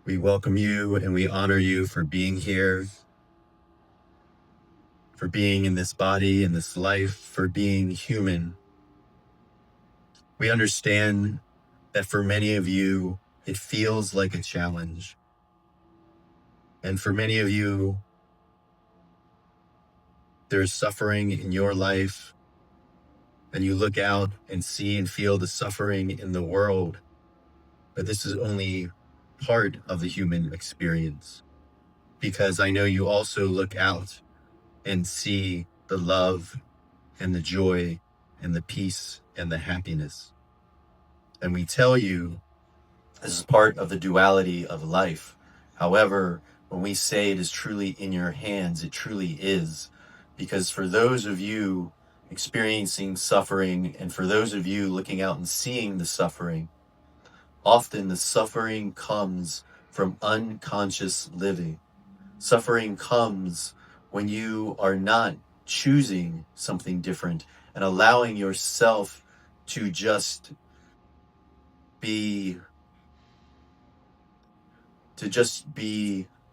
We welcome you and we honor you for being here, for being in this body, in this life, for being human. We understand that for many of you, it feels like a challenge. And for many of you, there's suffering in your life, and you look out and see and feel the suffering in the world. But this is only part of the human experience, because I know you also look out and see the love and the joy and the peace and the happiness. And we tell you this is part of the duality of life. However, when we say it is truly in your hands, it truly is. Because for those of you experiencing suffering, and for those of you looking out and seeing the suffering, often the suffering comes from unconscious living. Suffering comes when you are not choosing something different and allowing yourself to just be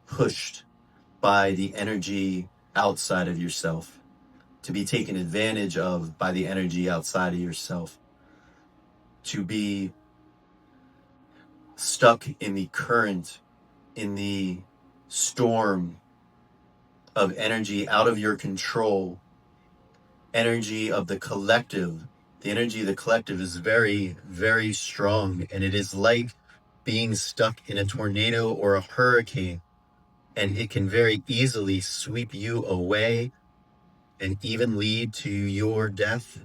pushed by the energy outside of yourself, to be taken advantage of by the energy outside of yourself, to be stuck in the current, in the storm of energy out of your control, energy of the collective. The energy of the collective is very, very strong, and it is like being stuck in a tornado or a hurricane, and it can very easily sweep you away and even lead to your death.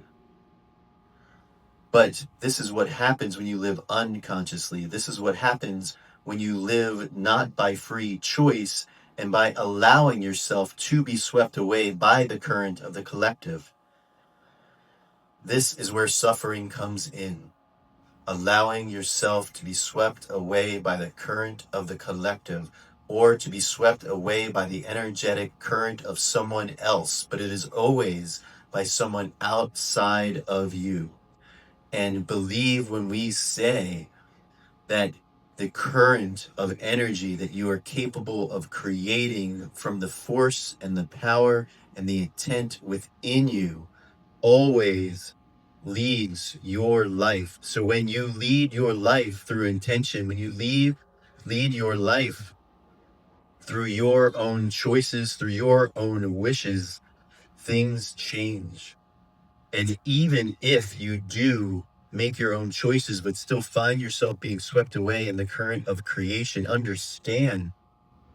But this is what happens when you live unconsciously. This is what happens when you live not by free choice and by allowing yourself to be swept away by the current of the collective. This is where suffering comes in. Allowing yourself to be swept away by the current of the collective, or to be swept away by the energetic current of someone else, but it is always by someone outside of you. And believe when we say that the current of energy that you are capable of creating from the force and the power and the intent within you always leads your life. So when you lead your life through intention, when you lead your life through your own choices, through your own wishes, things change. And even if you do make your own choices, but still find yourself being swept away in the current of creation, understand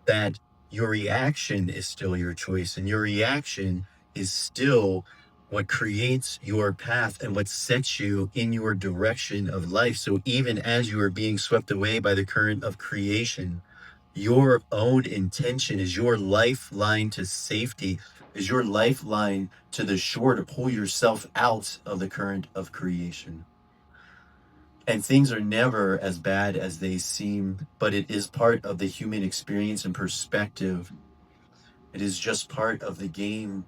that your reaction is still your choice, and your reaction is still what creates your path and what sets you in your direction of life. So even as you are being swept away by the current of creation, your own intention is your lifeline to safety, is your lifeline to the shore to pull yourself out of the current of creation. And things are never as bad as they seem, but it is part of the human experience and perspective. It is just part of the game.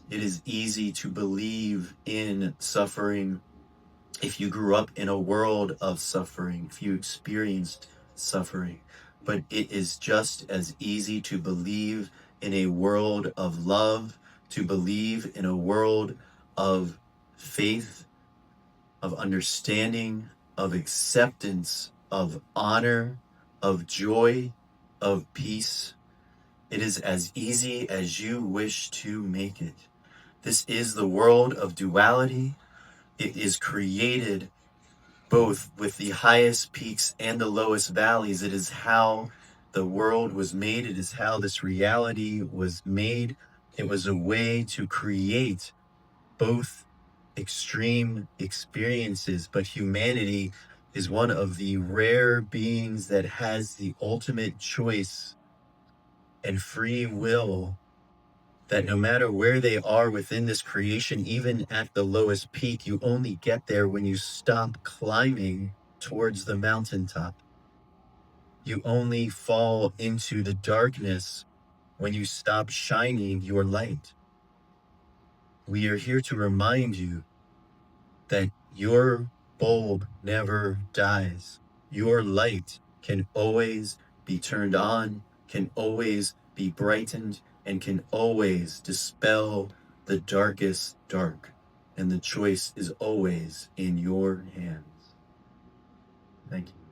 It is easy to believe in suffering if you grew up in a world of suffering, if you experienced suffering. But it is just as easy to believe in a world of love, to believe in a world of faith, of understanding, of acceptance, of honor, of joy, of peace. It is as easy as you wish to make it. This is the world of duality. It is created both with the highest peaks and the lowest valleys. It is how the world was made. It is how this reality was made. It was a way to create both extreme experiences, but humanity is one of the rare beings that has the ultimate choice and free will, that no matter where they are within this creation, even at the lowest peak, you only get there when you stop climbing towards the mountaintop. You only fall into the darkness when you stop shining your light. We are here to remind you that your bulb never dies. Your light can always be turned on, can always be brightened, and can always dispel the darkest dark. And the choice is always in your hands. Thank you.